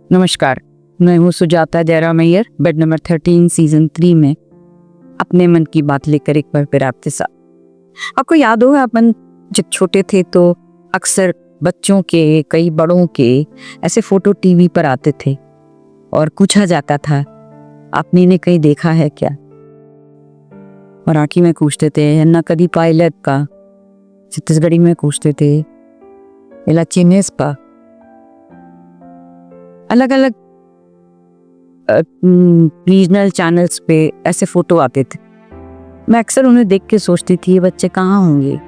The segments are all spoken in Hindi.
नमस्कार, मैं हूँ Sujata Jairam Iyer, bed number 13 season 3 में अपने मन की बात लेकर एक बार फिर आपके साथ। आपको याद होगा अपन जब छोटे थे तो अक्सर बच्चों के, कई बड़ों के ऐसे फोटो टीवी पर आते थे और पूछा जाता था आपने ने कहीं देखा है क्या। मराठी में पूछते थे, यांना कधी पाहिलेत का। छत्तीसगढ़ी में पूछते थे, याला चिन्हेस पा। अलग अलग रीजनल चैनल्स पे ऐसे फोटो आते थे। मैं अक्सर उन्हें देख के सोचती थी ये बच्चे कहाँ होंगे,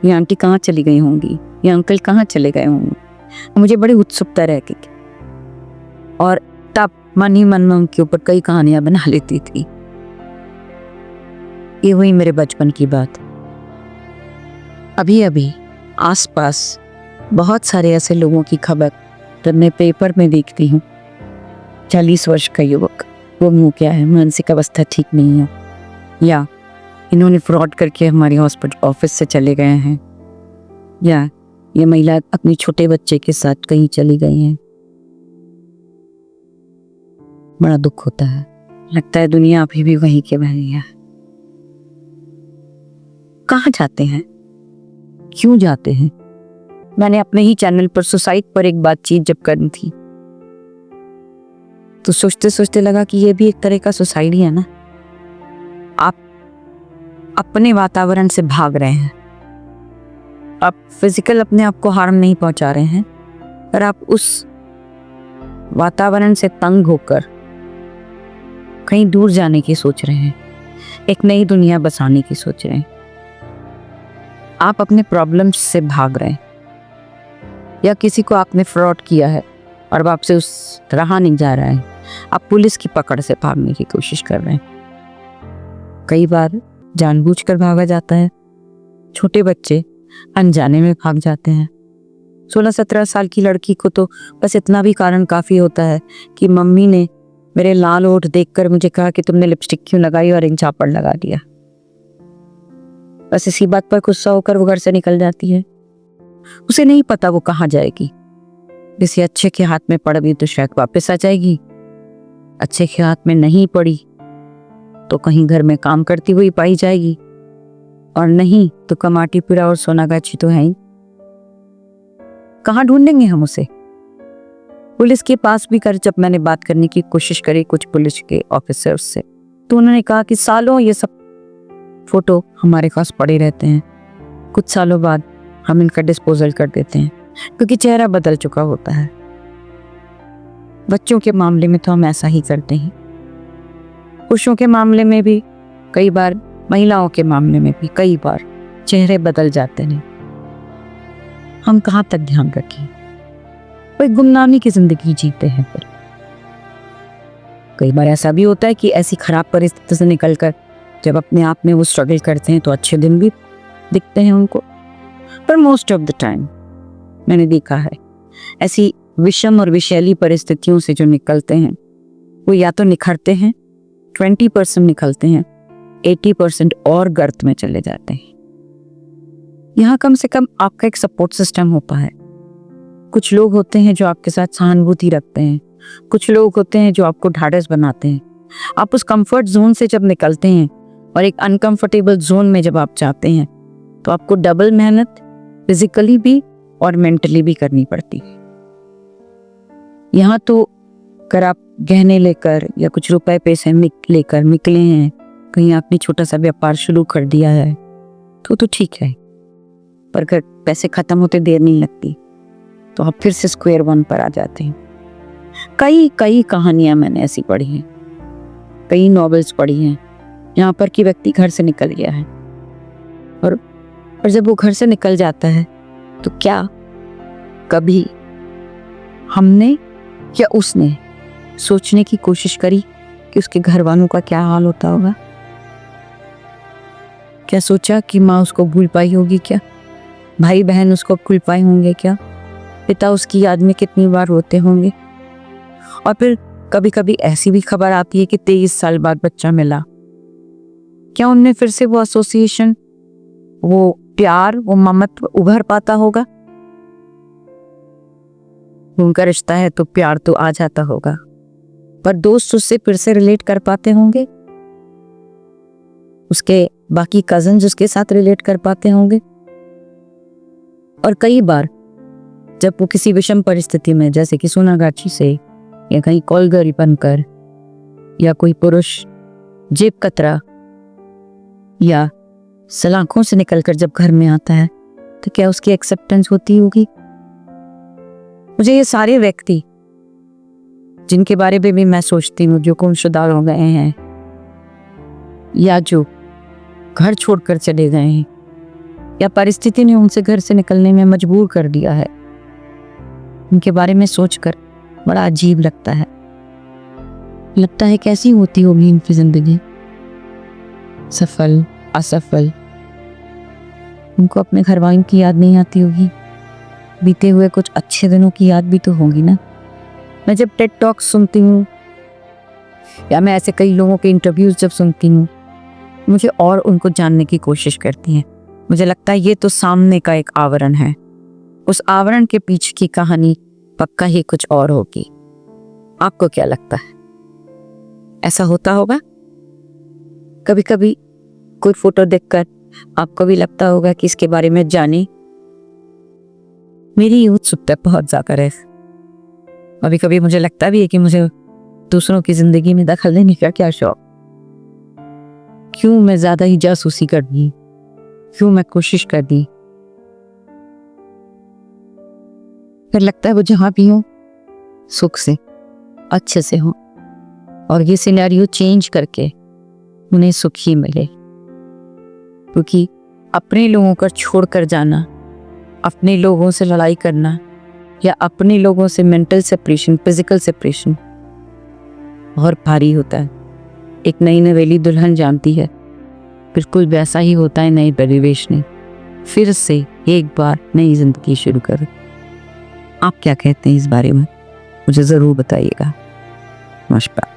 ये आंटी कहाँ चली गई होंगी, ये अंकल कहाँ चले गए होंगे। मुझे बड़ी उत्सुकता रहती थी और तब मन ही मन में उनके ऊपर कई कहानियां बना लेती थी। ये हुई मेरे बचपन की बात। अभी अभी आसपास बहुत सारे ऐसे लोगों की खबर जब मैं पेपर में देखती हूँ, 40 वर्ष का युवक, वो मुँह क्या है, मानसिक अवस्था ठीक नहीं है, या इन्होंने फ्रॉड करके हमारे हॉस्पिटल ऑफिस से चले गए हैं, या ये महिला अपने छोटे बच्चे के साथ कहीं चली गई हैं। बड़ा दुख होता है, लगता है दुनिया अभी भी वहीं के वहीं है। कहाँ जाते हैं, क्यों जाते हैं। मैंने अपने ही चैनल पर सुसाइड पर एक बातचीत जब करनी थी तो सोचते सोचते लगा कि ये भी एक तरह का सुसाइड ही है ना। आप अपने वातावरण से भाग रहे हैं, आप फिजिकल अपने आप को हार्म नहीं पहुंचा रहे हैं, पर आप उस वातावरण से तंग होकर कहीं दूर जाने की सोच रहे हैं, एक नई दुनिया बसाने की सोच रहे हैं। आप अपने प्रॉब्लम्स से भाग रहे हैं, या किसी को आपने फ्रॉड किया है और अब आपसे उस रहा नहीं जा रहा है, आप पुलिस की पकड़ से भागने की कोशिश कर रहे हैं। कई बार जानबूझकर भागा जाता है, छोटे बच्चे अनजाने में भाग जाते हैं। 16-17 साल की लड़की को तो बस इतना भी कारण काफी होता है कि मम्मी ने मेरे लाल होठ देखकर मुझे कहा कि तुमने लिपस्टिक क्यों लगाई और इन चापड़ लगा दिया। बस इसी बात पर गुस्सा होकर वो घर से निकल जाती है। उसे नहीं पता वो कहाँ जाएगी। किसी अच्छे के हाथ में पड़ गई तो शायद वापस आ जाएगी, अच्छे के हाथ में नहीं पड़ी तो कहीं घर में काम करती हुई पाई जाएगी, और नहीं तो कमाटीपुरा और सोनागाछी तो है ही। कहाँ ढूंढेंगे हम उसे। पुलिस के पास भी कर जब मैंने बात करने की कोशिश करी कुछ पुलिस के ऑफिसर्स से, तो उन्होंने कहा कि सालों ये सब फोटो हमारे पास पड़े रहते हैं, कुछ सालों बाद हम इनका डिस्पोजल कर देते हैं क्योंकि चेहरा बदल चुका होता है। बच्चों के मामले में तो हम ऐसा ही करते हैं, पुरुषों के मामले में भी कई बार, महिलाओं के मामले में भी कई बार चेहरे बदल जाते हैं। हम कहाँ तक ध्यान रखें, कोई गुमनामी की जिंदगी जीते हैं। फिर कई बार ऐसा भी होता है कि ऐसी खराब परिस्थिति से निकलकर जब अपने आप में वो स्ट्रगल करते हैं तो अच्छे दिन भी दिखते हैं उनको, पर मोस्ट ऑफ द टाइम मैंने देखा है ऐसी विषम और विषैली परिस्थितियों से जो निकलते हैं वो या तो निखरते हैं, 20% निकलते हैं, 80% और गर्त में चले जाते हैं। यहाँ कम से कम आपका एक सपोर्ट सिस्टम होता है। कुछ लोग होते हैं जो आपके साथ सहानुभूति रखते हैं, कुछ लोग होते हैं जो आपको ढाढ़स बनाते हैं। आप उस कंफर्ट जोन से जब निकलते हैं और एक अनकंफर्टेबल जोन में जब आप जाते हैं तो आपको डबल मेहनत फिजिकली भी और मेंटली भी करनी पड़ती है। यहाँ तो अगर आप गहने लेकर या कुछ रुपए पैसे लेकर निकले हैं, कहीं आपने छोटा सा व्यापार शुरू कर दिया है तो ठीक है, पर अगर पैसे खत्म होते देर नहीं लगती तो आप फिर से स्क्वायर वन पर आ जाते हैं। कई कई कहानियां मैंने ऐसी पढ़ी हैं, कई नॉवेल्स पढ़ी हैं यहाँ पर कि व्यक्ति घर से निकल गया है और जब वो घर से निकल जाता है तो क्या कभी हमने या उसने सोचने की कोशिश करी कि उसके घर वालों का क्या हाल होता होगा। क्या सोचा कि माँ उसको भूल पाई होगी क्या, भाई बहन उसको भूल पाए होंगे क्या, पिता उसकी याद में कितनी बार रोते होंगे। और फिर कभी कभी ऐसी भी खबर आती है कि 23 साल बाद बच्चा मिला, क्या उनमें फिर से वो एसोसिएशन, वो प्यार, वो ममत्व उभर पाता होगा। उनका रिश्ता है तो प्यार तो आ जाता होगा, पर दोस्त उससे फिर से रिलेट कर पाते होंगे, उसके बाकी कजन उसके साथ रिलेट कर पाते होंगे। और कई बार जब वो किसी विषम परिस्थिति में, जैसे कि सोनागाछी से या कहीं कॉलगरी बनकर, या कोई पुरुष जेब कतरा या सलाखों से निकलकर जब घर में आता है, तो क्या उसकी एक्सेप्टेंस होती होगी? मुझे ये सारे व्यक्ति जिनके बारे में भी मैं सोचती हूँ, जो गुमशुदा हो गए हैं या जो घर छोड़कर चले गए हैं या परिस्थिति ने उनसे घर से निकलने में मजबूर कर दिया है, उनके बारे में सोचकर बड़ा अजीब लगता है। लगता है कैसी होती होगी इनकी जिंदगी, सफल असफल। उनको अपने घर वालों की याद नहीं आती होगी, बीते हुए कुछ अच्छे दिनों की याद भी तो होगी ना। मैं जब टेड टॉक सुनती हूँ या मैं ऐसे कई लोगों के इंटरव्यूज जब सुनती हूँ, मुझे और उनको जानने की कोशिश करती हैं। मुझे लगता है ये तो सामने का एक आवरण है, उस आवरण के पीछे की कहानी पक्का ही कुछ और होगी। आपको क्या लगता है, ऐसा होता होगा? कभी कभी कोई फोटो देखकर आपको भी लगता होगा कि इसके बारे में जाने। मेरी उत्सुकता बहुत ज्यादा है। कभी कभी मुझे लगता भी है कि मुझे दूसरों की जिंदगी में दखल देने का क्या शौक, क्यों मैं ज्यादा ही जासूसी कर दी, क्यों मैं कोशिश कर दी। फिर लगता है वो जहां भी हो सुख से अच्छे से हो, और ये सिनेरियो चेंज करके उन्हें सुख ही मिले। क्योंकि अपने लोगों को छोड़कर जाना, अपने लोगों से लड़ाई करना या अपने लोगों से मेंटल सेपरेशन, फिजिकल सेपरेशन बहुत भारी होता है। एक नई नवेली दुल्हन जानती है, बिल्कुल वैसा ही होता है नई परिवेश में। फिर से एक बार नई जिंदगी शुरू करो। आप क्या कहते हैं इस बारे में, मुझे ज़रूर बताइएगा। नमस्कार।